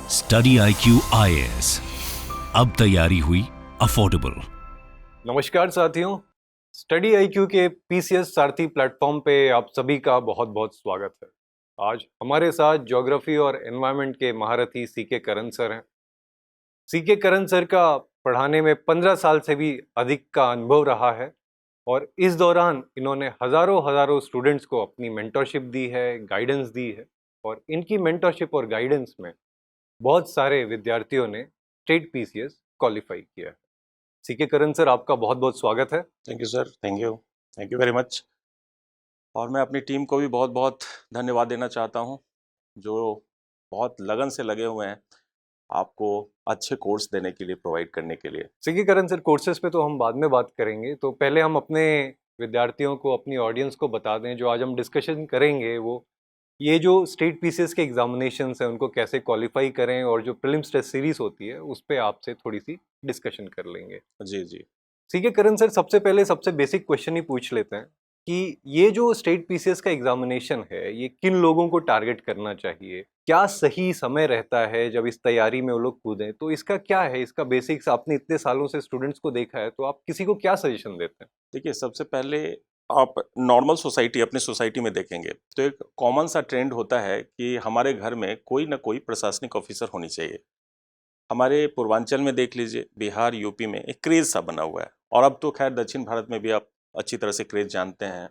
Study IQ IAS, अब तैयारी हुई अफोर्डेबल। नमस्कार साथियों, स्टडी IQ के PCS सारथी प्लेटफॉर्म पे आप सभी का बहुत बहुत स्वागत है। आज हमारे साथ ज्योग्राफी और एनवायरनमेंट के महारथी CK करण सर हैं। CK करण सर का पढ़ाने में 15 साल से भी अधिक का अनुभव रहा है और इस दौरान इन्होंने हजारों हजारों स्टूडेंट्स को अपनी मेंटरशिप दी है, गाइडेंस दी है और इनकी मेंटरशिप और गाइडेंस में बहुत सारे विद्यार्थियों ने स्टेट PCS क्वालिफाई किया है। CK करण सर, आपका बहुत बहुत स्वागत है। Thank you sir, thank you very much. और मैं अपनी टीम को भी बहुत बहुत धन्यवाद देना चाहता हूं, जो बहुत लगन से लगे हुए हैं आपको अच्छे कोर्स देने के लिए, प्रोवाइड करने के लिए। CK करण सर, कोर्सेज पे तो हम बाद में बात करेंगे, तो पहले हम अपने विद्यार्थियों को, अपनी ऑडियंस को बता दें, जो आज हम डिस्कशन करेंगे वो ये जो स्टेट PCS के एग्जामिनेशंस हैं उनको कैसे क्वालिफाई करें और जो प्रीलिम्स टेस्ट सीरीज होती है उस पर आपसे थोड़ी सी डिस्कशन कर लेंगे। जी जी। CK करण सर, सबसे पहले सबसे बेसिक क्वेश्चन ही पूछ लेते हैं कि ये जो स्टेट PCS का एग्जामिनेशन है ये किन लोगों को टारगेट करना चाहिए, क्या सही समय रहता है जब इस तैयारी में वो लोग कूदें, तो इसका क्या है, इसका बेसिक्स आपने इतने सालों से स्टूडेंट्स को देखा है, तो आप किसी को क्या सजेशन देते हैं? देखिए, सबसे पहले आप नॉर्मल सोसाइटी, अपनी सोसाइटी में देखेंगे तो एक कॉमन सा ट्रेंड होता है कि हमारे घर में कोई ना कोई प्रशासनिक ऑफिसर होनी चाहिए। हमारे पूर्वांचल में देख लीजिए, बिहार, यूपी में एक क्रेज सा बना हुआ है, और अब तो खैर दक्षिण भारत में भी आप अच्छी तरह से क्रेज जानते हैं।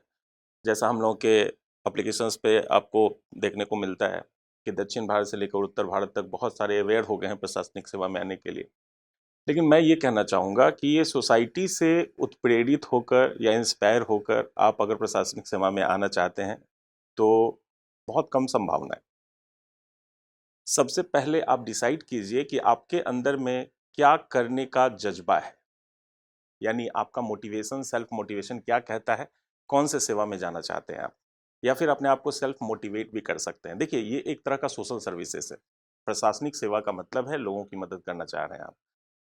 जैसा हम लोगों के एप्लीकेशंस पे आपको देखने को मिलता है कि दक्षिण भारत से लेकर उत्तर भारत तक बहुत सारे अवेयर हो गए हैं प्रशासनिक सेवा में आने के लिए। लेकिन मैं ये कहना चाहूँगा कि ये सोसाइटी से उत्प्रेरित होकर या इंस्पायर होकर आप अगर प्रशासनिक सेवा में आना चाहते हैं तो बहुत कम संभावना है। सबसे पहले आप डिसाइड कीजिए कि आपके अंदर में क्या करने का जज्बा है, यानी आपका मोटिवेशन, सेल्फ मोटिवेशन क्या कहता है, कौन से सेवा में जाना चाहते हैं आप, या फिर अपने आप को सेल्फ मोटिवेट भी कर सकते हैं। देखिए, ये एक तरह का सोशल सर्विसेज है। प्रशासनिक सेवा का मतलब है लोगों की मदद करना चाह रहे हैं आप।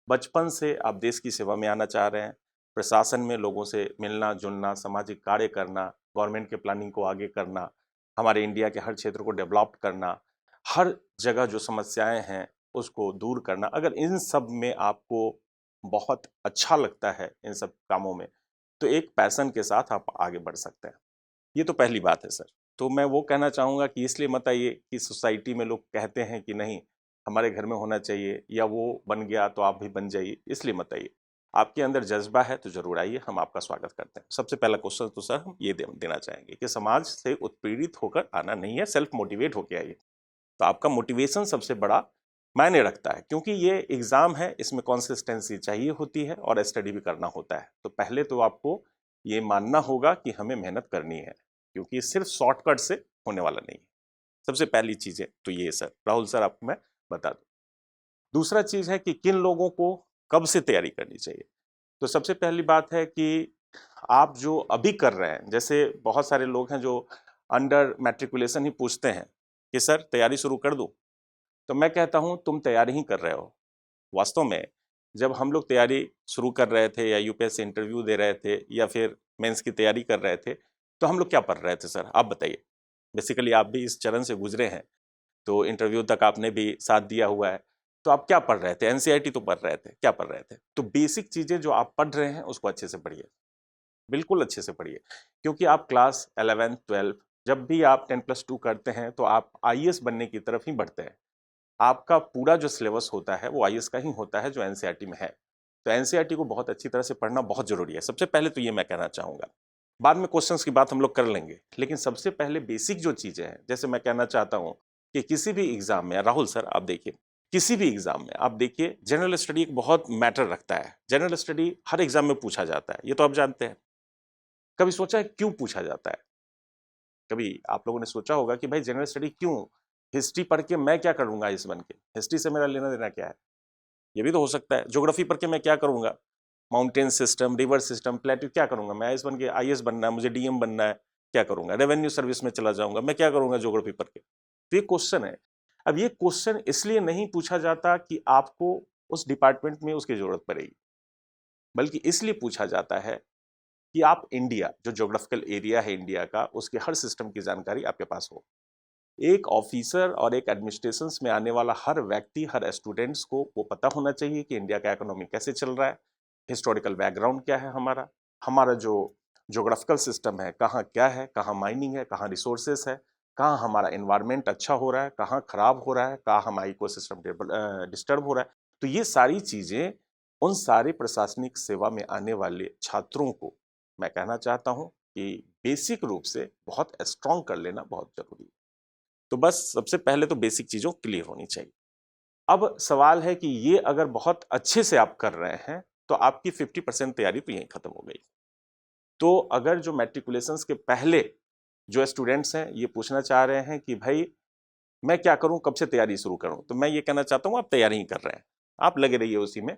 बचपन से आप देश की सेवा में आना चाह रहे हैं, प्रशासन में लोगों से मिलना जुलना, सामाजिक कार्य करना, गवर्नमेंट के प्लानिंग को आगे करना, हमारे इंडिया के हर क्षेत्र को डेवलप करना, हर जगह जो समस्याएं हैं उसको दूर करना। अगर इन सब में आपको बहुत अच्छा लगता है, इन सब कामों में, तो एक पैशन के साथ आप आगे बढ़ सकते हैं। ये तो पहली बात है सर। तो मैं वो कहना चाहूँगा कि इसलिए मत आइए कि सोसाइटी में लोग कहते हैं कि नहीं हमारे घर में होना चाहिए, या वो बन गया तो आप भी बन जाइए, इसलिए मत आइए। आपके अंदर जज्बा है तो जरूर आइए, हम आपका स्वागत करते हैं। सबसे पहला क्वेश्चन तो सर हम ये देना चाहेंगे कि समाज से उत्पीड़ित होकर आना नहीं है, सेल्फ मोटिवेट होकर आइए। तो आपका मोटिवेशन सबसे बड़ा मायने रखता है, क्योंकि ये एग्जाम है, इसमें कंसिस्टेंसी चाहिए होती है और स्टडी भी करना होता है। तो पहले तो आपको ये मानना होगा कि हमें मेहनत करनी है, क्योंकि सिर्फ शॉर्टकट से होने वाला नहीं है। सबसे पहली चीज है तो ये सर, राहुल सर, आपको मैं बता दूं। दूसरा चीज है कि किन लोगों को कब से तैयारी करनी चाहिए। तो सबसे पहली बात है कि आप जो अभी कर रहे हैं, जैसे बहुत सारे लोग हैं जो अंडर मैट्रिकुलेशन ही पूछते हैं कि सर तैयारी शुरू कर दूं, तो मैं कहता हूं तुम तैयारी ही कर रहे हो। वास्तव में जब हम लोग तैयारी शुरू कर रहे थे या यूपीएससी इंटरव्यू दे रहे थे या फिर मेंस की तैयारी कर रहे थे, तो हम लोग क्या पढ़ रहे थे सर, आप बताइए। बेसिकली आप भी इस चरण से गुजरे हैं, तो इंटरव्यू तक आपने भी साथ दिया हुआ है। तो आप क्या पढ़ रहे थे? एनसीईआरटी तो पढ़ रहे थे, क्या पढ़ रहे थे? तो बेसिक चीज़ें जो आप पढ़ रहे हैं उसको अच्छे से पढ़िए, बिल्कुल अच्छे से पढ़िए। क्योंकि आप क्लास 11 12 जब भी आप 10+2 करते हैं तो आप आईएएस बनने की तरफ ही बढ़ते हैं। आपका पूरा जो सिलेबस होता है वो आईएएस का ही होता है जो एनसीईआरटी में है। तो एनसीईआरटी को बहुत अच्छी तरह से पढ़ना बहुत जरूरी है। सबसे पहले तो ये मैं कहना चाहूँगा, बाद में क्वेश्चंस की बात हम लोग कर लेंगे, लेकिन सबसे पहले बेसिक जो चीज़ें हैं, जैसे मैं कहना चाहता हूँ कि किसी भी एग्जाम में, राहुल सर आप देखिए, किसी भी एग्जाम में आप देखिए, जनरल स्टडी एक बहुत मैटर रखता है। जनरल स्टडी हर एग्जाम में पूछा जाता है, ये तो आप जानते हैं। कभी सोचा है क्यों पूछा जाता है? कभी आप लोगों ने सोचा होगा कि भाई जनरल स्टडी क्यों, हिस्ट्री पढ़ के मैं क्या करूंगा इस बन के, हिस्ट्री से मेरा लेना देना क्या है? ये भी तो हो सकता है। ज्योग्राफी पढ़ के मैं क्या करूंगा, mountain system, river system, plateau, क्या करूंगा मैं इस बन के? आईएएस बनना है मुझे, डीएम बनना है, क्या करूंगा? रेवेन्यू सर्विस में चला जाऊंगा, मैं क्या करूंगा ज्योग्राफी पढ़ के? तो ये क्वेश्चन है। अब ये क्वेश्चन इसलिए नहीं पूछा जाता कि आपको उस डिपार्टमेंट में उसकी जरूरत पड़ेगी, बल्कि इसलिए पूछा जाता है कि आप इंडिया, जो ज्योग्राफिकल एरिया है इंडिया का, उसके हर सिस्टम की जानकारी आपके पास हो। एक ऑफिसर और एक एडमिनिस्ट्रेशन में आने वाला हर व्यक्ति, हर स्टूडेंट्स को वो पता होना चाहिए कि इंडिया का इकोनॉमी कैसे चल रहा है, हिस्टोरिकल बैकग्राउंड क्या है, हमारा हमारा जो जोग्राफिकल सिस्टम है, कहाँ क्या है, कहाँ माइनिंग है, कहाँ रिसोर्सेस है, कहाँ हमारा इन्वायरमेंट अच्छा हो रहा है, कहाँ खराब हो रहा है, कहाँ हमारा इकोसिस्टम डिस्टर्ब हो रहा है। तो ये सारी चीज़ें उन सारे प्रशासनिक सेवा में आने वाले छात्रों को मैं कहना चाहता हूँ कि बेसिक रूप से बहुत स्ट्रॉन्ग कर लेना बहुत जरूरी है। तो बस सबसे पहले तो बेसिक चीज़ों क्लियर होनी चाहिए। अब सवाल है कि ये अगर बहुत अच्छे से आप कर रहे हैं तो आपकी 50% तैयारी तो यहीं खत्म हो गई। तो अगर जो मैट्रिकुलेशंस के पहले जो स्टूडेंट्स हैं ये पूछना चाह रहे हैं कि भाई मैं क्या करूं, कब से तैयारी शुरू करूं, तो मैं ये कहना चाहता हूं आप तैयारी ही कर रहे हैं, आप लगे रहिए उसी में।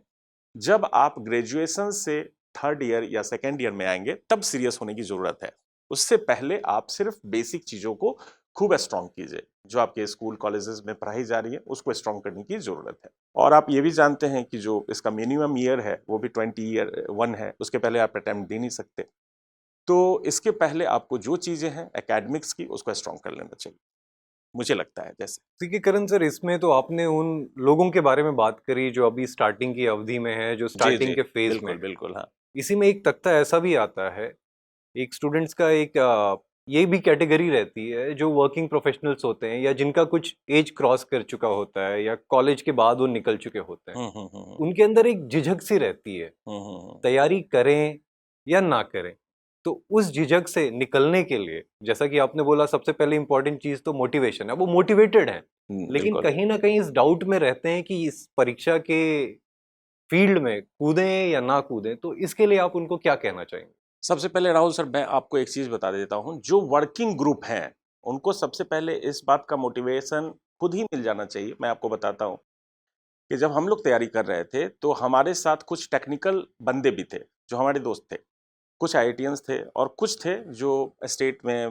जब आप ग्रेजुएशन से थर्ड ईयर या सेकेंड ईयर में आएंगे तब सीरियस होने की जरूरत है। उससे पहले आप सिर्फ बेसिक चीजों को खूब स्ट्रॉन्ग कीजिए, जो आपके स्कूल कॉलेजेस में पढ़ाई जा रही है उसको स्ट्रॉन्ग करने की जरूरत है। और आप ये भी जानते हैं कि जो इसका मिनिमम ईयर है वो भी 20 ईयर 1 है, उसके पहले आप अटेम्प्ट दे नहीं सकते। तो इसके पहले आपको जो चीजें हैं एकेडमिक्स की उसको स्ट्रॉन्ग कर लेना चाहिए, मुझे लगता है। जैसे ठीक है करण सर, इसमें तो आपने उन लोगों के बारे में बात करी जो अभी स्टार्टिंग की अवधि में है, जो जी स्टार्टिंग जी के फेज में बिल्कुल है। बिल्कुल, हाँ इसी में एक तख्ता ऐसा भी आता है, एक स्टूडेंट्स का एक ये भी कैटेगरी रहती है जो वर्किंग प्रोफेशनल्स होते हैं या जिनका कुछ एज क्रॉस कर चुका होता है या कॉलेज के बाद वो निकल चुके होते हैं। उनके अंदर एक झिझक सी रहती है, तैयारी करें या ना करें। तो उस झिझक से निकलने के लिए, जैसा कि आपने बोला, सबसे पहले इंपॉर्टेंट चीज तो मोटिवेशन है। वो मोटिवेटेड है लेकिन बिल्कुल। कहीं ना कहीं इस डाउट में रहते हैं कि इस परीक्षा के फील्ड में कूदें या ना कूदें। तो इसके लिए आप उनको क्या कहना चाहेंगे? सबसे पहले राहुल सर मैं आपको एक चीज बता देता हूं, जो वर्किंग ग्रुप हैं उनको सबसे पहले इस बात का मोटिवेशन खुद ही मिल जाना चाहिए। मैं आपको बताता हूं कि जब हम लोग तैयारी कर रहे थे तो हमारे साथ कुछ टेक्निकल बंदे भी थे जो हमारे दोस्त थे, कुछ आईआईटियंस थे और कुछ थे जो स्टेट में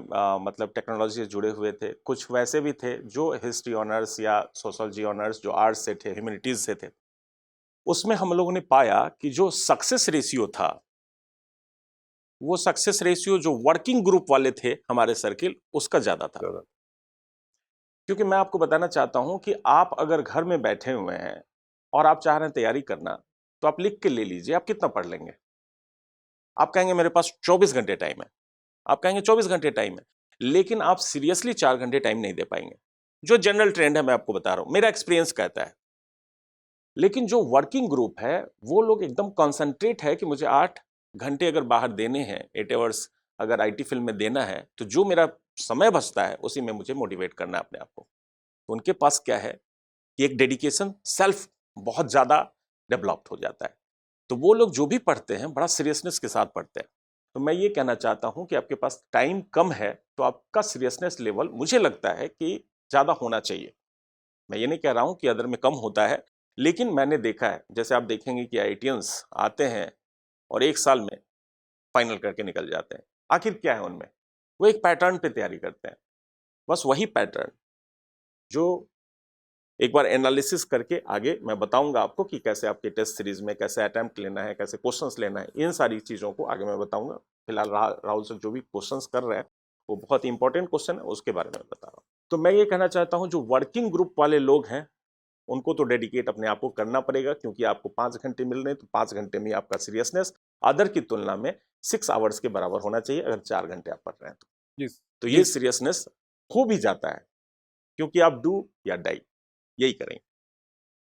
मतलब टेक्नोलॉजी से जुड़े हुए थे, कुछ वैसे भी थे जो हिस्ट्री ऑनर्स या सोशोलॉजी ऑनर्स जो आर्ट्स से थे, ह्यूमैनिटीज से थे। उसमें हम लोगों ने पाया कि जो सक्सेस रेशियो था, वो सक्सेस रेशियो जो वर्किंग ग्रुप वाले थे हमारे सर्किल उसका ज्यादा था। क्योंकि मैं आपको बताना चाहता हूं कि आप अगर घर में बैठे हुए हैं और आप चाह रहे हैं तैयारी करना, तो आप लिख के ले लीजिए आप कितना पढ़ लेंगे। आप कहेंगे मेरे पास 24 घंटे टाइम है, आप कहेंगे 24 घंटे टाइम है, लेकिन आप सीरियसली 4 घंटे टाइम नहीं दे पाएंगे। जो जनरल ट्रेंड है मैं आपको बता रहा हूं, मेरा एक्सपीरियंस कहता है। लेकिन जो वर्किंग ग्रुप है वो लोग एकदम कॉन्सेंट्रेट है कि मुझे 8 घंटे अगर बाहर देने हैं, 8 आवर्स अगर आईटी फील्ड में देना है, तो जो मेरा समय बचता है उसी में मुझे मोटिवेट करना है अपने आप को। तो उनके पास क्या है कि एक डेडिकेशन सेल्फ बहुत ज़्यादा डेवलप्ड हो जाता है। तो वो लोग जो भी पढ़ते हैं बड़ा सीरियसनेस के साथ पढ़ते हैं। तो मैं ये कहना चाहता हूँ कि आपके पास टाइम कम है तो आपका सीरियसनेस लेवल मुझे लगता है कि ज़्यादा होना चाहिए। मैं ये नहीं कह रहा हूँ कि अदर में कम होता है, लेकिन मैंने देखा है, जैसे आप देखेंगे कि आईआईटियंस आते हैं और 1 साल में फाइनल करके निकल जाते हैं। आखिर क्या है उनमें? वो एक पैटर्न पे तैयारी करते हैं, बस वही पैटर्न जो एक बार एनालिसिस करके आगे मैं बताऊंगा आपको कि कैसे आपके टेस्ट सीरीज में कैसे अटेम्प्ट लेना है, कैसे क्वेश्चंस लेना है, इन सारी चीज़ों को आगे मैं बताऊंगा। फिलहाल राहुल सर जो भी क्वेश्चंस कर रहे हैं वो बहुत इंपॉर्टेंट क्वेश्चन है, उसके बारे में बता रहा हूँ। तो मैं ये कहना चाहता हूँ जो वर्किंग ग्रुप वाले लोग हैं उनको तो डेडिकेट अपने आप को करना पड़ेगा, क्योंकि आपको 5 घंटे मिल रहे हैं तो 5 घंटे में आपका सीरियसनेस अदर की तुलना में 6 आवर्स के बराबर होना चाहिए। अगर 4 घंटे आप पढ़ रहे हैं तो ये सीरियसनेस हो भी जाता है, क्योंकि आप डू या डाई यही करेंगे,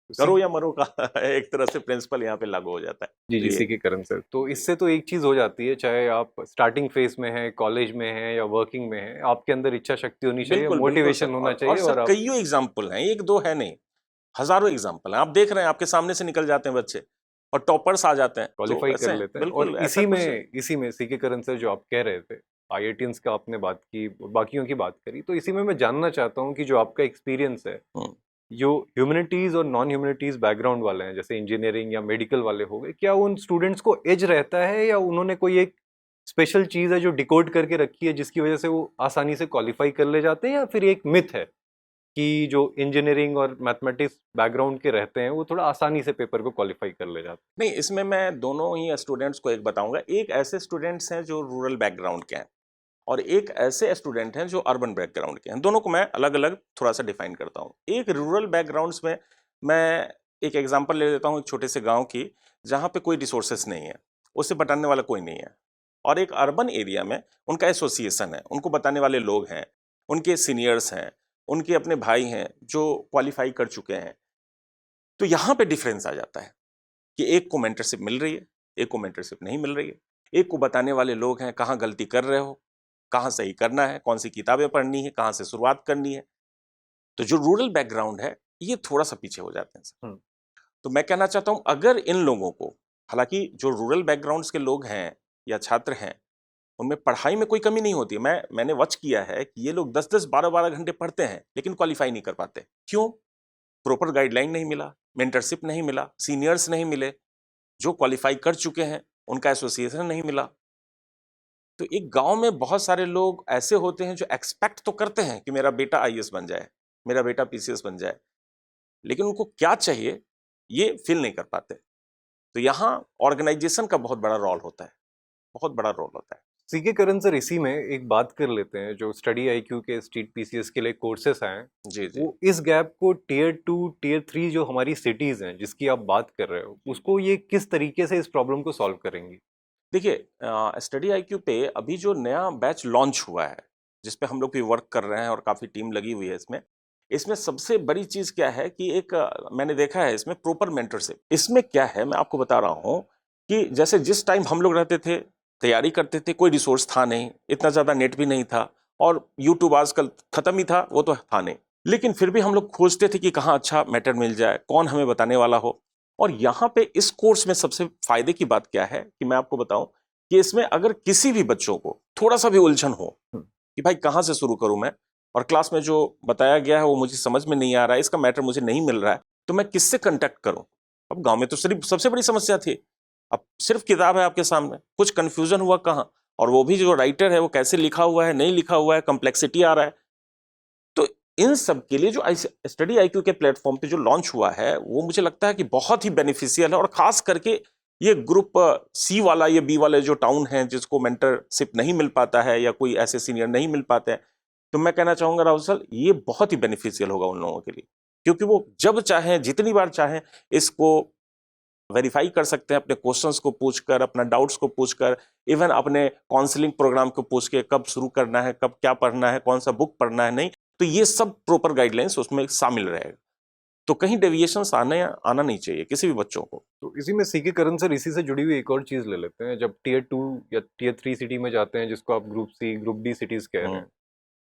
करो या मरो का एक तरह से प्रिंसिपल यहाँ पे लागू हो जाता है। जी जी, सीके करण सर, तो इससे तो एक चीज हो जाती है, चाहे आप स्टार्टिंग फेज में हैं, कॉलेज में हैं या वर्किंग में हैं, आपके अंदर इच्छा शक्ति होनी चाहिए, बिल्कुल मोटिवेशन होना चाहिए। और सर कईयों एग्जाम्पल हैं, एक दो है नहीं, हजारों एग्जाम्पल हैं। आप देख रहे हैं आपके सामने से निकल जाते हैं बच्चे और टॉपर्स आ जाते हैं, क्वालिफाई कर लेते हैं। और इसी में सीके करण सर जो आप कह रहे थे, आईआईटियंस का आपने बात की, बाकियों की बात करी, तो इसी में मैं जानना चाहता हूँ कि जो आपका एक्सपीरियंस है, जो ह्यूमैनिटीज और नॉन ह्यूमैनिटीज बैकग्राउंड वाले हैं, जैसे इंजीनियरिंग या मेडिकल वाले हो गए, क्या उन स्टूडेंट्स को एज रहता है या उन्होंने कोई एक स्पेशल चीज है जो डिकोड करके रखी है जिसकी वजह से वो आसानी से क्वालिफाई कर ले जाते हैं, या फिर एक मिथ है कि जो इंजीनियरिंग और मैथमेटिक्स बैकग्राउंड के रहते हैं वो थोड़ा आसानी से पेपर को क्वालिफाई कर ले जाते हैं? नहीं, इसमें मैं दोनों ही स्टूडेंट्स को एक बताऊंगा। एक ऐसे स्टूडेंट्स हैं जो रूरल बैकग्राउंड के हैं और एक ऐसे स्टूडेंट हैं जो अर्बन बैकग्राउंड के हैं। दोनों को मैं अलग अलग थोड़ा सा डिफाइन करता हूँ। एक रूरल बैकग्राउंड्स में मैं एक एग्जांपल ले लेता हूँ एक छोटे से गांव की, जहाँ पे कोई रिसोर्सेस नहीं है, उससे बताने वाला कोई नहीं है। और एक अर्बन एरिया में उनका एसोसिएशन है, उनको बताने वाले लोग हैं, उनके सीनियर्स हैं, उनके अपने भाई हैं जो क्वालिफाई कर चुके हैं। तो यहाँ पे डिफरेंस आ जाता है कि एक को मेंटरशिप मिल रही है, एक को मेंटरशिप नहीं मिल रही है। एक को बताने वाले लोग हैं, कहाँ गलती कर रहे हो, कहाँ सही करना है, कौन सी किताबें पढ़नी है, कहाँ से शुरुआत करनी है। तो जो रूरल बैकग्राउंड है ये थोड़ा सा पीछे हो जाते हैं सर। तो मैं कहना चाहता हूँ अगर इन लोगों को, हालांकि जो रूरल बैकग्राउंड्स के लोग हैं या छात्र हैं, उनमें पढ़ाई में कोई कमी नहीं होती है। मैंने वॉच किया है कि ये लोग 10-10, 12-12 घंटे पढ़ते हैं लेकिन क्वालिफाई नहीं कर पाते। क्यों? प्रॉपर गाइडलाइन नहीं मिला, मेंटरशिप नहीं मिला, सीनियर्स नहीं मिले, जो क्वालिफाई कर चुके हैं उनका एसोसिएशन नहीं मिला। तो एक गांव में बहुत सारे लोग ऐसे होते हैं जो एक्सपेक्ट तो करते हैं कि मेरा बेटा आईएएस बन जाए, मेरा बेटा पीसीएस बन जाए, लेकिन उनको क्या चाहिए ये फील नहीं कर पाते। तो यहाँ ऑर्गेनाइजेशन का बहुत बड़ा रोल होता है, बहुत बड़ा रोल होता है। सीके करण सर, इसी में एक बात कर लेते हैं, जो स्टडी आईक्यू के स्टेट पीसीएस के लिए कोर्सेस आए हैं, जी जी। वो इस गैप को टियर 2 टियर 3 जो हमारी सिटीज हैं जिसकी आप बात कर रहे हो, उसको ये किस तरीके से इस प्रॉब्लम को सॉल्व करेंगी? देखिए, स्टडी आईक्यू पे अभी जो नया बैच लॉन्च हुआ है, जिस पे हम लोग भी वर्क कर रहे हैं और काफ़ी टीम लगी हुई है इसमें, इसमें सबसे बड़ी चीज़ क्या है कि एक मैंने देखा है इसमें प्रॉपर मेंटरशिप। इसमें क्या है मैं आपको बता रहा हूँ कि जैसे जिस टाइम हम लोग रहते थे, तैयारी करते थे, कोई रिसोर्स था नहीं, इतना ज़्यादा नेट भी नहीं था, और यूट्यूब आजकल ख़त्म ही था, वो तो था नहीं, लेकिन फिर भी हम लोग खोजते थे कि कहाँ अच्छा मैटर मिल जाए, कौन हमें बताने वाला हो। और यहाँ पे इस कोर्स में सबसे फायदे की बात क्या है कि मैं आपको बताऊं कि इसमें अगर किसी भी बच्चों को थोड़ा सा भी उलझन हो कि भाई कहाँ से शुरू करूं मैं, और क्लास में जो बताया गया है वो मुझे समझ में नहीं आ रहा है, इसका मैटर मुझे नहीं मिल रहा है, तो मैं किससे कांटेक्ट करूं। अब गांव में तो सिर्फ सबसे बड़ी समस्या थी, अब सिर्फ किताब है आपके सामने, कुछ कंफ्यूजन हुआ कहाँ, और वो भी जो राइटर है वो कैसे लिखा हुआ है, नहीं लिखा हुआ है, कम्प्लेक्सिटी आ रहा है। तो इन सब के लिए जो स्टडी आईक्यू के प्लेटफॉर्म पे जो लॉन्च हुआ है वो मुझे लगता है कि बहुत ही बेनिफिशियल है, और खास करके ये ग्रुप सी वाला, ये बी वाले जो टाउन हैं जिसको मेंटरशिप नहीं मिल पाता है या कोई ऐसे सीनियर नहीं मिल पाते हैं, तो मैं कहना चाहूंगा राहुल सर ये बहुत ही बेनिफिशियल होगा उन लोगों के लिए, क्योंकि वो जब चाहें, जितनी बार चाहें, इसको वेरीफाई कर सकते हैं, अपने क्वेश्चंस को पूछकर, अपना डाउट्स को पूछकर, इवन अपने काउंसलिंग प्रोग्राम को पूछ के कब शुरू करना है, कब क्या पढ़ना है, कौन सा बुक पढ़ना है, नहीं, तो ये सब प्रॉपर गाइडलाइंस उसमें शामिल रहेगा। तो कहीं डेविएशंस आना नहीं चाहिए किसी भी बच्चों को। तो इसी में सीके करण सर, इसी से जुड़ी हुई एक और चीज ले लेते हैं। जब टियर 2 या टियर 3 सिटी में जाते हैं, जिसको आप group C group D cities कह रहे हैं,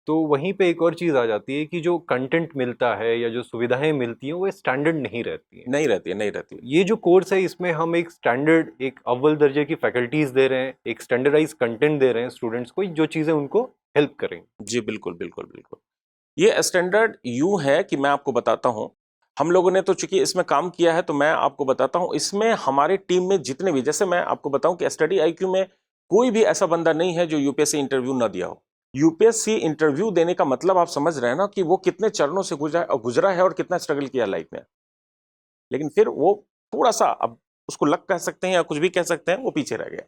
तो वहीं पे एक और चीज आ जाती है कि जो कंटेंट मिलता है या जो सुविधाएं मिलती हैं वो स्टैंडर्ड नहीं रहती हैं। नहीं रहती है। ये जो कोर्स है इसमें हम एक स्टैंडर्ड, एक अव्वल दर्जे की फैकल्टीज दे रहे हैं, एक स्टैंडर्डाइज कंटेंट दे रहे हैं स्टूडेंट्स को, जो चीजें उनको हेल्प करें। जी बिल्कुल बिल्कुल बिल्कुल। ये स्टैंडर्ड यूं है कि मैं आपको बताता हूं, हम लोगों ने तो चूंकि इसमें काम किया है तो मैं आपको बताता हूं, इसमें हमारे टीम में जितने भी, जैसे मैं आपको बताऊं कि स्टडी आईक्यू में कोई भी ऐसा बंदा नहीं है जो यूपीएससी इंटरव्यू ना दिया हो। यूपीएससी इंटरव्यू देने का मतलब आप समझ रहे हैं ना कि वो कितने चरणों से गुजरा है और कितना स्ट्रगल किया लाइफ में, लेकिन फिर वो थोड़ा सा, अब उसको लक कह सकते हैं या कुछ भी कह सकते हैं, वो पीछे रह गया।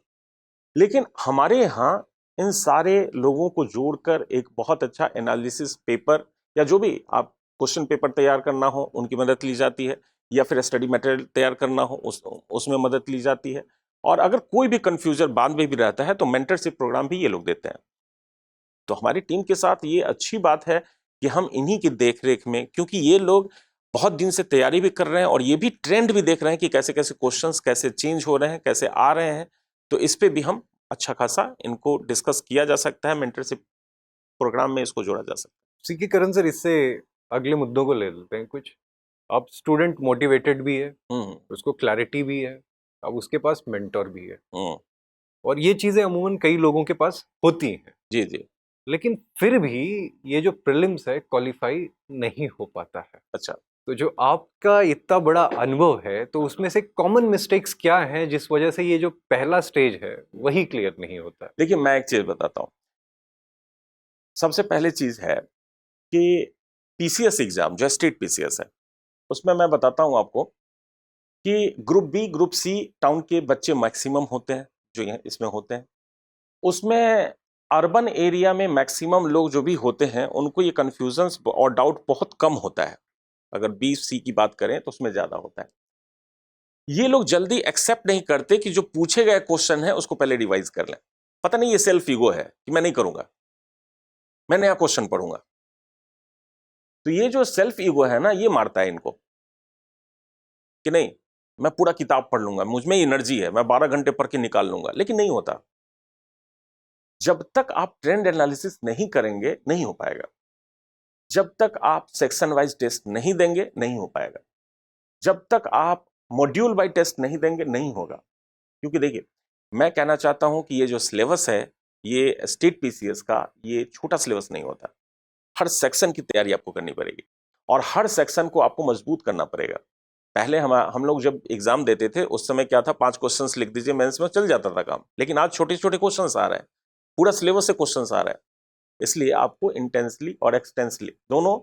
लेकिन हमारे यहाँ इन सारे लोगों को जोड़कर एक बहुत अच्छा एनालिसिस पेपर, या जो भी आप क्वेश्चन पेपर तैयार करना हो उनकी मदद ली जाती है, या फिर स्टडी मटेरियल तैयार करना हो उसमें मदद ली जाती है। और अगर कोई भी कंफ्यूजन बाद में भी रहता है तो मेंटरशिप प्रोग्राम भी ये लोग देते हैं। तो हमारी टीम के साथ ये अच्छी बात है कि हम इन्हीं की देखरेख में, क्योंकि ये लोग बहुत दिन से तैयारी भी कर रहे हैं और ये भी ट्रेंड भी देख रहे हैं कि कैसे कैसे क्वेश्चंस कैसे चेंज हो रहे हैं, कैसे आ रहे हैं, तो इस पे भी हम अच्छा खासा इनको डिस्कस किया जा सकता है, मेंटरशिप प्रोग्राम में इसको जोड़ा जा सकता है। सीके करण सर, इससे अगले मुद्दों को ले लेते हैं कुछ। अब स्टूडेंट मोटिवेटेड भी है, उसको क्लैरिटी भी है, अब उसके पास मेंटर भी है, और ये चीजें अमूमन कई लोगों के पास होती हैं। जी जी। लेकिन फिर भी ये जो प्रीलिम्स है क्वालिफाई नहीं हो पाता है। अच्छा, तो जो आपका इतना बड़ा अनुभव है, तो उसमें से कॉमन मिस्टेक्स क्या हैं जिस वजह से ये जो पहला स्टेज है वही क्लियर नहीं होता है? देखिए मैं एक चीज बताता हूँ। सबसे पहले चीज है कि पीसीएस एग्जाम जो स्टेट पीसीएस है, उसमें मैं बताता हूँ आपको कि group B group C town के बच्चे मैक्सिमम होते हैं जो यहाँ इसमें होते हैं। उसमें अर्बन एरिया में मैक्सिमम लोग जो भी होते हैं उनको ये कन्फ्यूजन्स और डाउट बहुत कम होता है। अगर BC की बात करें तो उसमें ज़्यादा होता है। ये लोग जल्दी एक्सेप्ट नहीं करते कि जो पूछे गए क्वेश्चन है उसको पहले रिवाइज कर लें। पता नहीं ये सेल्फ ईगो है कि मैं नहीं करूंगा, मैं नया क्वेश्चन पढ़ूंगा। तो ये जो सेल्फ ईगो है ना, ये मारता है इनको कि नहीं मैं पूरा किताब पढ़ लूंगा, मुझ में एनर्जी है, मैं 12 घंटे पढ़ के निकाल लूंगा। लेकिन नहीं होता। जब तक आप ट्रेंड एनालिसिस नहीं करेंगे नहीं हो पाएगा। जब तक आप सेक्शन वाइज टेस्ट नहीं देंगे नहीं हो पाएगा। जब तक आप मॉड्यूल वाइज टेस्ट नहीं देंगे नहीं होगा। क्योंकि देखिए, मैं कहना चाहता हूं कि ये जो सिलेबस है ये स्टेट PCS का ये छोटा सिलेबस नहीं होता। हर सेक्शन की तैयारी आपको करनी पड़ेगी और हर सेक्शन को आपको मजबूत करना पड़ेगा। पहले हम लोग जब एग्जाम देते थे उस समय क्या था, 5 क्वेश्चंस लिख दीजिए, मेंस में चल जाता था काम। लेकिन आज छोटे छोटे क्वेश्चंस आ रहे हैं, पूरा सिलेबस से क्वेश्चंस आ रहा है। इसलिए आपको इंटेंसली और एक्सटेंसली दोनों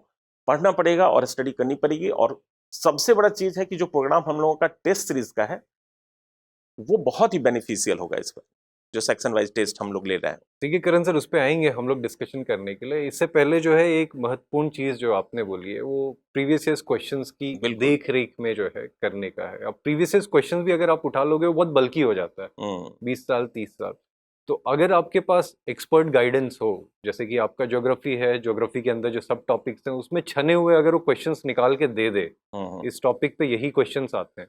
पढ़ना पड़ेगा और स्टडी करनी पड़ेगी। और सबसे बड़ा चीज है कि जो प्रोग्राम हम लोगों का टेस्ट सीरीज का है वो बहुत ही बेनिफिशियल होगा इस पर, जो सेक्शन वाइज टेस्ट हम लोग ले रहे हैं। ठीक है करण सर, उस पर आएंगे हम लोग डिस्कशन करने के लिए। इससे पहले जो है एक महत्वपूर्ण चीज जो आपने बोली है वो प्रीवियस ईयर्स क्वेश्चंस की देख रेख में जो है करने का है। अब प्रीवियस ईयर्स क्वेश्चंस भी अगर आप उठा लोगे वो बहुत बल्कि हो जाता है, 20 साल 30 साल। तो अगर आपके पास एक्सपर्ट गाइडेंस हो, जैसे कि आपका ज्योग्राफी है, ज्योग्राफी के अंदर जो सब टॉपिक्स हैं उसमें छने हुए अगर वो क्वेश्चंस निकाल के दे दे, इस टॉपिक पे यही क्वेश्चंस आते हैं,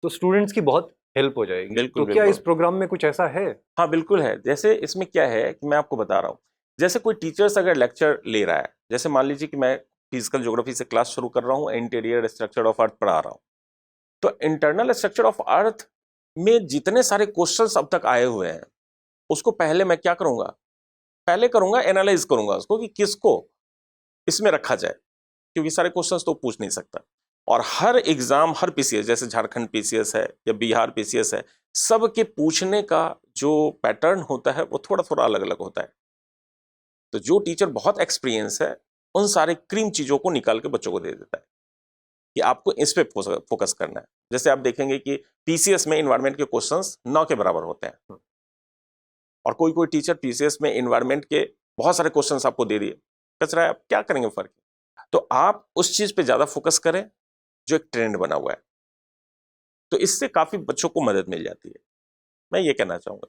तो स्टूडेंट्स की बहुत हेल्प हो जाएगी। बिल्कुल, तो क्या इस प्रोग्राम में कुछ ऐसा है? हाँ बिल्कुल है। जैसे इसमें क्या है कि मैं आपको बता रहा हूँ, जैसे कोई टीचर्स अगर लेक्चर ले रहा है, जैसे मान लीजिए कि मैं फिजिकल ज्योग्राफी से क्लास शुरू कर रहा हूँ, इंटीरियर स्ट्रक्चर ऑफ अर्थ पढ़ा रहा हूँ। तो इंटरनल स्ट्रक्चर ऑफ अर्थ में जितने सारे क्वेश्चंस अब तक आए हुए हैं उसको पहले मैं क्या करूंगा, पहले करूंगा एनालाइज करूंगा उसको कि किसको इसमें रखा जाए, क्योंकि सारे क्वेश्चंस तो पूछ नहीं सकता। और हर एग्जाम, हर PCS, जैसे झारखंड PCS है या बिहार PCS है, सबके पूछने का जो पैटर्न होता है वो थोड़ा थोड़ा अलग अलग होता है। तो जो टीचर बहुत एक्सपीरियंस है उन सारे क्रीम चीजों को निकाल के बच्चों को दे देता है कि आपको इस पे फोकस करना है। जैसे आप देखेंगे कि PCS में इन्वायरमेंट के क्वेश्चंस 9 के बराबर होते हैं और कोई कोई टीचर PCS में इन्वायरमेंट के बहुत सारे क्वेश्चंस आपको दे दिए, कचरा है, आप क्या करेंगे फर्क। तो आप उस चीज पे ज्यादा फोकस करें जो एक ट्रेंड बना हुआ है, तो इससे काफी बच्चों को मदद मिल जाती है, मैं ये कहना चाहूंगा।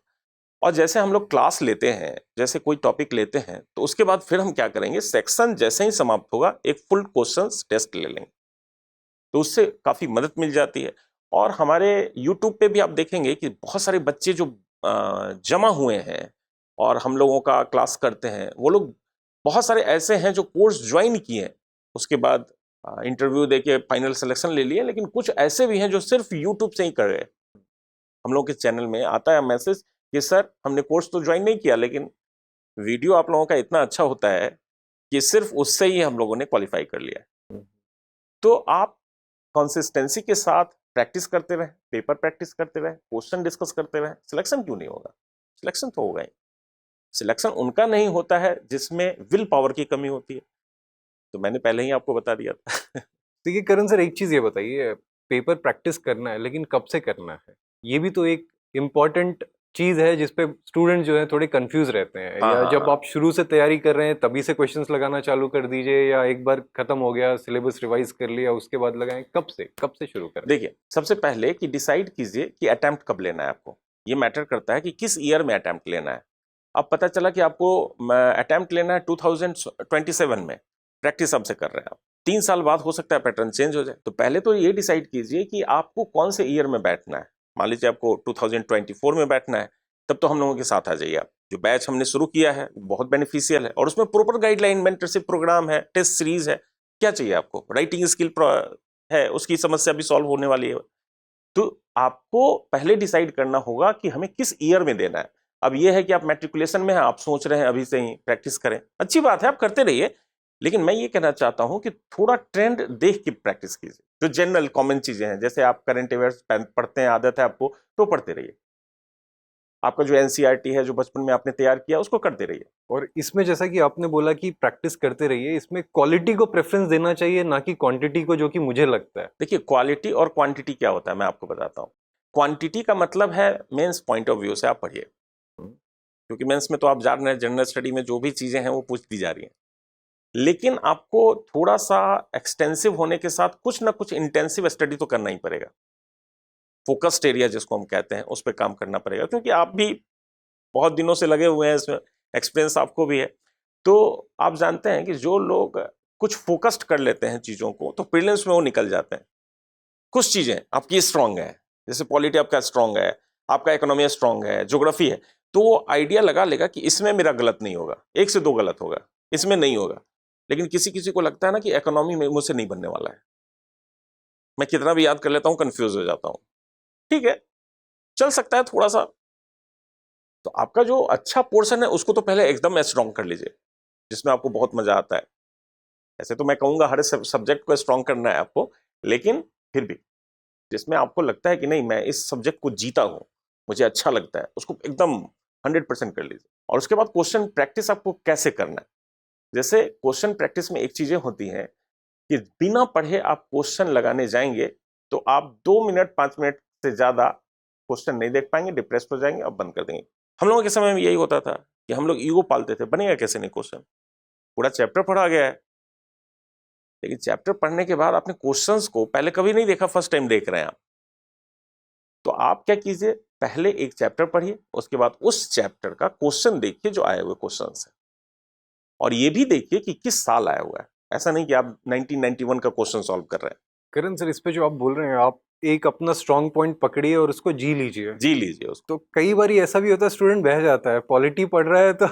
और जैसे हम लोग क्लास लेते हैं, जैसे कोई टॉपिक लेते हैं, तो उसके बाद फिर हम क्या करेंगे, सेक्शन जैसे ही समाप्त होगा एक फुल क्वेश्चंस टेस्ट ले लेंगे, तो उससे काफी मदद मिल जाती है। और हमारे YouTube पे भी आप देखेंगे कि बहुत सारे बच्चे जो जमा हुए हैं और हम लोगों का क्लास करते हैं, वो लोग बहुत सारे ऐसे हैं जो कोर्स ज्वाइन किए, उसके बाद इंटरव्यू देके फाइनल सिलेक्शन ले लिए, लेकिन कुछ ऐसे भी हैं जो सिर्फ YouTube से ही कर गए। हम लोग के चैनल में आता है मैसेज कि सर हमने कोर्स तो ज्वाइन नहीं किया, लेकिन वीडियो आप लोगों का इतना अच्छा होता है कि सिर्फ उससे ही हम लोगों ने क्वालिफाई कर लिया है। तो आप कंसिस्टेंसी के साथ प्रैक्टिस करते रहें, पेपर प्रैक्टिस करते रहें, क्वेश्चन डिस्कस करते रहें, सिलेक्शन क्यों नहीं होगा, सिलेक्शन तो होगा ही। सिलेक्शन उनका नहीं होता है जिसमें विल पावर की कमी होती है, तो मैंने पहले ही आपको बता दिया था। देखिए करण सर, एक चीज ये बताइए, पेपर प्रैक्टिस करना है लेकिन कब से करना है, ये भी तो एक इम्पॉर्टेंट चीज है जिसपे स्टूडेंट जो है थोड़े कंफ्यूज रहते हैं। हाँ, या जब आप शुरू से तैयारी कर रहे हैं तभी से क्वेश्चंस लगाना चालू कर दीजिए, या एक बार खत्म हो गया सिलेबस रिवाइज कर लिया उसके बाद लगाएं, कब से शुरू करें? देखिए, सबसे पहले कि डिसाइड कीजिए कि अटेम्प्ट कब लेना है आपको। ये मैटर करता है कि किस ईयर में अटेम्प्ट लेना है। अब पता चला कि आपको अटेम्प्ट लेना है 2027 में, प्रैक्टिस अब से कर रहे हैं आप, 3 साल बाद हो सकता है पैटर्न चेंज हो जाए। तो पहले तो ये डिसाइड कीजिए कि आपको कौन से ईयर में बैठना है। मान लीजिए आपको 2024 में बैठना है, तब तो हम लोगों के साथ आ जाइए आप। जो बैच हमने शुरू किया है बहुत बेनिफिशियल है और उसमें प्रॉपर गाइडलाइन, मेंटरशिप प्रोग्राम है, टेस्ट सीरीज है। क्या चाहिए आपको, राइटिंग स्किल है, उसकी समस्या भी सॉल्व होने वाली है। तो आपको पहले डिसाइड करना होगा कि हमें किस ईयर में देना है। अब यह है कि आप मैट्रिकुलेशन में हैं, आप सोच रहे हैं अभी से ही प्रैक्टिस करें, अच्छी बात है, आप करते रहिए, लेकिन मैं ये कहना चाहता हूं कि थोड़ा ट्रेंड देख के प्रैक्टिस कीजिए। जो जनरल कॉमन चीजें हैं, जैसे आप करंट अफेयर्स पढ़ते हैं, आदत है आपको, तो पढ़ते रहिए। आपका जो NCERT है जो बचपन में आपने तैयार किया उसको करते रहिए। और इसमें जैसा कि आपने बोला कि प्रैक्टिस करते रहिए, इसमें क्वालिटी को प्रेफरेंस देना चाहिए ना कि क्वांटिटी को, जो कि मुझे लगता है। देखिए, क्वालिटी और क्वांटिटी क्या होता है मैं आपको बताता हूँ। क्वांटिटी का मतलब है मेंस पॉइंट ऑफ व्यू से आप पढ़िए, क्योंकि मेंस में तो आप जान रहे हैं जनरल स्टडी में जो भी चीजें हैं वो पूछ दी जा रही हैं, लेकिन आपको थोड़ा सा एक्सटेंसिव होने के साथ कुछ ना कुछ इंटेंसिव स्टडी तो करना ही पड़ेगा। फोकस्ड एरिया जिसको हम कहते हैं उस पर काम करना पड़ेगा, क्योंकि आप भी बहुत दिनों से लगे हुए हैं इसमें, एक्सपीरियंस आपको भी है। तो आप जानते हैं कि जो लोग कुछ फोकस्ड कर लेते हैं चीज़ों को तो प्रीलिम्स में वो निकल जाते हैं। कुछ चीज़ें आपकी स्ट्रांग है, जैसे पॉलिटी आपका स्ट्रांग है, आपका इकोनॉमी स्ट्रांग है, ज्योग्राफी है, तो वो आइडिया लगा लेगा कि इसमें मेरा गलत नहीं होगा, 1 से 2 गलत होगा, इसमें नहीं होगा। लेकिन किसी किसी को लगता है ना कि इकोनॉमी में मुझसे नहीं बनने वाला है, मैं कितना भी याद कर लेता हूँ कंफ्यूज हो जाता हूँ। ठीक है, चल सकता है थोड़ा सा। तो आपका जो अच्छा पोर्शन है उसको तो पहले एकदम स्ट्रांग कर लीजिए, जिसमें आपको बहुत मजा आता है। ऐसे तो मैं कहूंगा हर सब्जेक्ट को स्ट्रांग करना है आपको, लेकिन फिर भी जिसमें आपको लगता है कि नहीं मैं इस सब्जेक्ट को जीता हूं, मुझे अच्छा लगता है, उसको एकदम 100% कर लीजिए। और उसके बाद क्वेश्चन प्रैक्टिस आपको कैसे करना है। जैसे क्वेश्चन प्रैक्टिस में एक चीजें होती हैं कि बिना पढ़े आप क्वेश्चन लगाने जाएंगे तो आप 2 मिनट 5 मिनट से ज्यादा क्वेश्चन नहीं देख पाएंगे, डिप्रेस हो जाएंगे और बंद कर देंगे। हम लोगों के समय में यही होता था कि हम लोग ईगो पालते थे, बनेगा कैसे नहीं क्वेश्चन, पूरा चैप्टर पढ़ा गया है, लेकिन चैप्टर पढ़ने के बाद आपने क्वेश्चंस को पहले कभी नहीं देखा, फर्स्ट टाइम देख रहे हैं आप। तो आप क्या कीजिए, पहले एक चैप्टर पढ़िए, उसके बाद उस चैप्टर का क्वेश्चन देखिए जो आए हुए क्वेश्चन है, और ये भी देखिए कि किस साल आया हुआ है। ऐसा नहीं कि आप 1991 का क्वेश्चन सॉल्व कर रहे हैं। करण सर, इस पे जो आप बोल रहे हैं, आप एक अपना स्ट्रॉन्ग पॉइंट पकड़िए और उसको जी लीजिए उसको। तो कई बार ऐसा भी होता है, स्टूडेंट बह जाता है, पॉलिटी पढ़ रहा है तो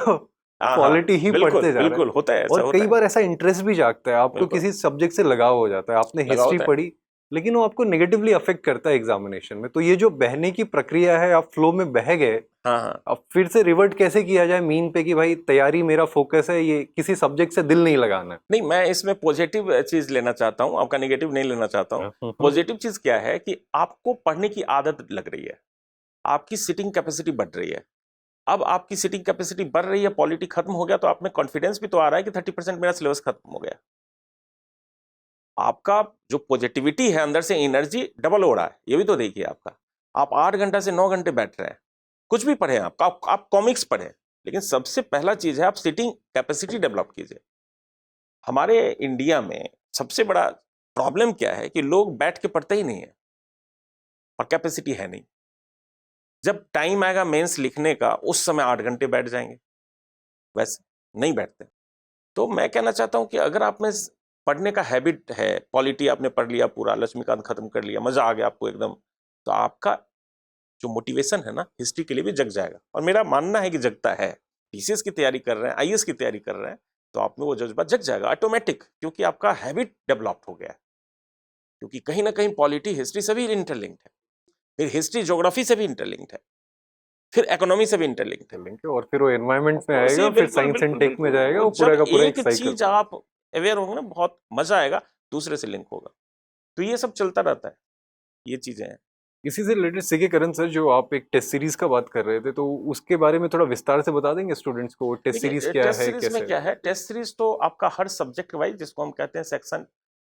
पॉलिटी ही पढ़ते जा रहा है। बिल्कुल होता है, और कई बार ऐसा इंटरेस्ट भी जागता है, आपको किसी सब्जेक्ट से लगाव हो जाता है, आपने हिस्ट्री पढ़ी लेकिन वो आपको नेगेटिवली अफेक्ट करता है एग्जामिनेशन में। तो ये जो बहने की प्रक्रिया है, आप फ्लो में बह गए, अब फिर से रिवर्ट कैसे किया जाए मीन पे कि भाई तैयारी मेरा फोकस है, ये किसी सब्जेक्ट से दिल नहीं लगाना है। नहीं, मैं इसमें पॉजिटिव चीज लेना चाहता हूँ, आपका नेगेटिव नहीं लेना चाहता हूँ। पॉजिटिव चीज क्या है कि आपको पढ़ने की आदत लग रही है, आपकी सिटिंग कैपेसिटी बढ़ रही है। अब आपकी सिटिंग कैपेसिटी बढ़ रही है, पॉलिटी खत्म हो गया तो आप में कॉन्फिडेंस भी तो आ रहा है कि 30% मेरा सिलेबस खत्म हो गया। आपका जो पॉजिटिविटी है अंदर से, एनर्जी डबल हो रहा है, ये भी तो देखिए। आप 8 घंटा से 9 घंटे बैठ रहे हैं, कुछ भी पढ़े आप कॉमिक्स पढ़े, लेकिन सबसे पहला चीज है आप सिटिंग कैपेसिटी डेवलप कीजिए। हमारे इंडिया में सबसे बड़ा प्रॉब्लम क्या है कि लोग बैठ के पढ़ते ही नहीं है और कैपेसिटी है नहीं। जब टाइम आएगा मेंस लिखने का, उस समय 8 घंटे बैठ जाएंगे, वैसे नहीं बैठते। तो मैं कहना चाहता हूं कि अगर आप में पढ़ने का हैबिट है, पॉलिटी आपने पढ़ लिया पूरा, लक्ष्मीकांत खत्म कर लिया, मजा आ गया आपको एकदम, तो आपका जो मोटिवेशन है ना हिस्ट्री के लिए भी जग जाएगा। और मेरा मानना है कि जगता है। पीसीएस की तैयारी कर रहे हैं, आईएएस की तैयारी कर रहे हैं, तो आप में वो जज्बा जग जाएगा ऑटोमेटिक, क्योंकि आपका हैबिट डेवलप हो गया है। क्योंकि कहीं ना कहीं पॉलिटी हिस्ट्री से भी इंटरलिंक्ड है, फिर हिस्ट्री ज्योग्राफी से भी इंटरलिंक्ड है, फिर इकोनॉमी से भी इंटरलिंक्ड है, और फिर वो एनवायरनमेंट में आएगा, फिर साइंस एंड टेक में जाएगा, वो पूरा का पूरा एक चीज आप अवेयर होंगे ना, बहुत मजा आएगा, दूसरे से लिंक होगा। तो ये सब चलता रहता है, ये चीजें हैं। इसी से रिलेटेड सीके करण सर, जो आप एक टेस्ट सीरीज का बात कर रहे थे, तो उसके बारे में थोड़ा विस्तार से बता देंगे स्टूडेंट्स को, टेस्ट सीरीज क्या है, कैसे? में क्या है, टेस्ट सीरीज तो आपका हर सब्जेक्ट वाइज, जिसको हम कहते हैं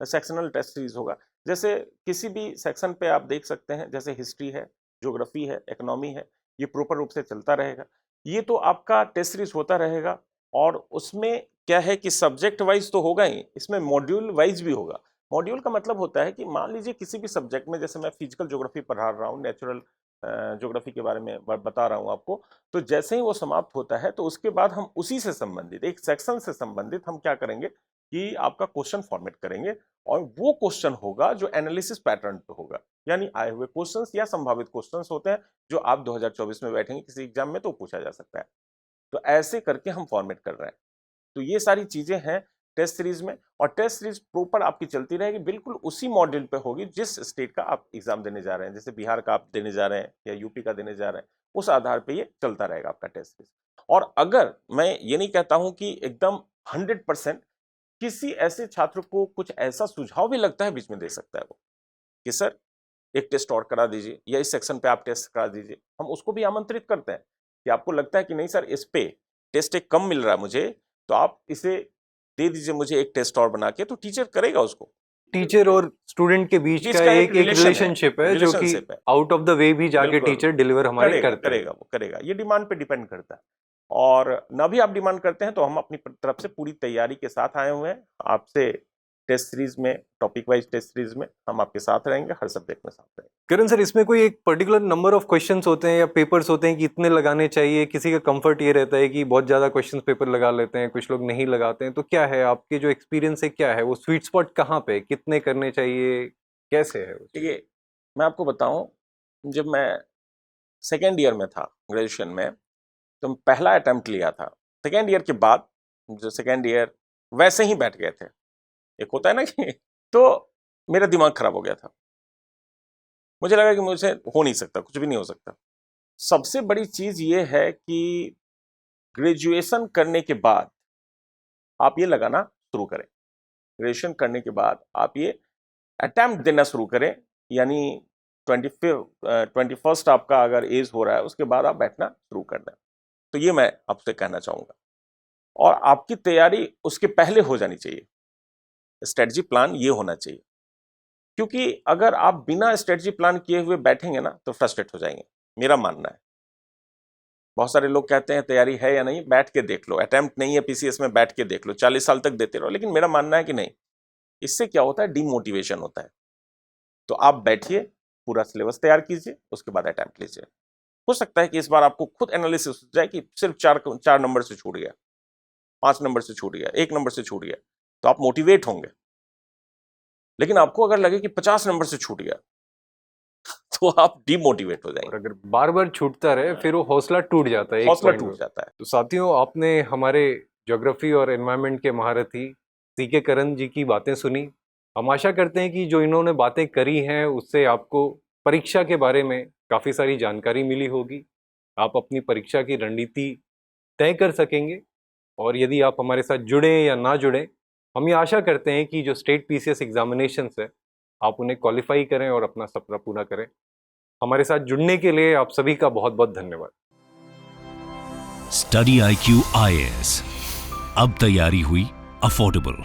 सेक्शनल टेस्ट सीरीज होगा। जैसे किसी भी सेक्शन पे आप देख सकते हैं, जैसे हिस्ट्री है, ज्योग्राफी है, इकोनॉमी है, ये प्रॉपर रूप से चलता रहेगा। ये तो आपका टेस्ट सीरीज होता रहेगा। और उसमें क्या है कि सब्जेक्ट वाइज तो होगा ही, इसमें मॉड्यूल वाइज भी होगा। मॉड्यूल का मतलब होता है कि मान लीजिए किसी भी सब्जेक्ट में, जैसे मैं फिजिकल ज्योग्राफी पढ़ा रहा हूँ, नेचुरल ज्योग्राफी के बारे में बता रहा हूँ आपको, तो जैसे ही वो समाप्त होता है तो उसके बाद हम उसी से संबंधित एक सेक्शन से संबंधित हम क्या करेंगे कि आपका क्वेश्चन फॉर्मेट करेंगे, और वो क्वेश्चन होगा जो एनालिसिस पैटर्न पे होगा, यानी आए हुए क्वेश्चंस या संभावित क्वेश्चंस होते हैं जो आप 2024 में बैठेंगे किसी एग्जाम में तो पूछा जा सकता है। तो ऐसे करके हम फॉर्मेट कर रहे हैं। तो ये सारी चीजें हैं टेस्ट सीरीज में, और टेस्ट सीरीज प्रॉपर आपकी चलती रहेगी, बिल्कुल उसी मॉड्यूल पे होगी जिस स्टेट का आप एग्जाम देने जा रहे हैं। जैसे बिहार का आप देने जा रहे हैं या यूपी का देने जा रहे हैं, उस आधार पे ये चलता रहेगा आपका टेस्ट सीरीज। और अगर मैं ये नहीं कहता हूं कि एकदम 100%, किसी ऐसे छात्र को कुछ ऐसा सुझाव भी लगता है बीच में दे सकता है वो कि सर एक टेस्ट और करा दीजिए, या इस सेक्शन पे आप टेस्ट करा दीजिए, हम उसको भी आमंत्रित करते हैं कि आपको लगता है कि नहीं सर इस पे टेस्ट एक कम मिल रहा है मुझे, तो आप इसे दे दीजिए मुझे एक टेस्ट और बना के, तो टीचर करेगा उसको। टीचर और स्टूडेंट के बीच का एक रिलेशनशिप है जो कि आउट ऑफ द वे भी जाके टीचर डिलीवर हमारे करते हैं। करेगा, वो करेगा, ये डिमांड पे डिपेंड करता है। और ना भी आप डिमांड करते हैं तो हम अपनी तरफ से पूरी तैयारी के साथ आए हुए हैं। आपसे टेस्ट सीरीज में, टॉपिक वाइज टेस्ट सीरीज में हम आपके साथ रहेंगे, हर सब्जेक्ट में साथ रहेंगे। किरण सर, इसमें कोई एक पर्टिकुलर नंबर ऑफ क्वेश्चंस होते हैं या पेपर्स होते हैं कि इतने लगाने चाहिए? किसी का कंफर्ट ये रहता है कि बहुत ज़्यादा क्वेश्चंस पेपर लगा लेते हैं, कुछ लोग नहीं लगाते हैं, तो क्या है आपके जो एक्सपीरियंस है, क्या है वो स्वीट स्पॉट कहाँ पे, कितने करने चाहिए, कैसे है? देखिए, मैं आपको बताऊं, जब मैं सेकेंड ईयर में था ग्रेजुएशन में, तो पहला अटेम्प्ट लिया था। सेकेंड ईयर के बाद जो सेकेंड ईयर वैसे ही बैठ गए थे, एक होता है ना कि तो मेरा दिमाग खराब हो गया था। मुझे लगा कि मुझसे हो नहीं सकता, कुछ भी नहीं हो सकता। सबसे बड़ी चीज ये है कि ग्रेजुएशन करने के बाद आप ये लगाना शुरू करें। ग्रेजुएशन करने के बाद आप ये अटेम्प्ट देना शुरू करें, यानी 21st आपका अगर एज हो रहा है उसके बाद आप बैठना शुरू कर दें। तो ये मैं आपसे कहना चाहूँगा, और आपकी तैयारी उसके पहले हो जानी चाहिए। स्ट्रेटजी प्लान ये होना चाहिए, क्योंकि अगर आप बिना स्ट्रेटजी प्लान किए हुए बैठेंगे ना तो फ्रस्ट्रेट हो जाएंगे, मेरा मानना है। बहुत सारे लोग कहते हैं तैयारी है या नहीं, बैठ के देख लो, अटेम्प्ट नहीं है पीसीएस में, बैठ के देख लो, 40 साल तक देते रहो। लेकिन मेरा मानना है कि नहीं, इससे क्या होता है, डिमोटिवेशन होता है। तो आप बैठिए, पूरा सिलेबस तैयार कीजिए, उसके बाद अटेम्प्ट लीजिए। हो सकता है कि इस बार आपको खुद एनालिसिस हो जाए कि सिर्फ 4 नंबर से छूट गया, 5 नंबर से छूट गया, 1 नंबर से छूट गया, तो आप मोटिवेट होंगे। लेकिन आपको अगर लगे कि 50 नंबर से छूट गया तो आप डिमोटिवेट हो जाएंगे। और अगर बार बार छूटता रहे फिर वो हौसला टूट जाता है, एक हौसला point टूट पे। जाता है। तो साथियों, आपने हमारे ज्योग्राफी और एनवायरनमेंट के महारथी सीके करण जी की बातें सुनी। हम आशा करते हैं कि जो इन्होंने बातें करी हैं उससे आपको परीक्षा के बारे में काफ़ी सारी जानकारी मिली होगी। आप अपनी परीक्षा की रणनीति तय कर सकेंगे। और यदि आप हमारे साथ जुड़े या ना जुड़े, हम ये आशा करते हैं कि जो स्टेट पीसीएस एग्जामिनेशंस है आप उन्हें क्वालिफाई करें और अपना सपना पूरा करें। हमारे साथ जुड़ने के लिए आप सभी का बहुत बहुत धन्यवाद। स्टडी IQ IAS, अब तैयारी हुई अफोर्डेबल।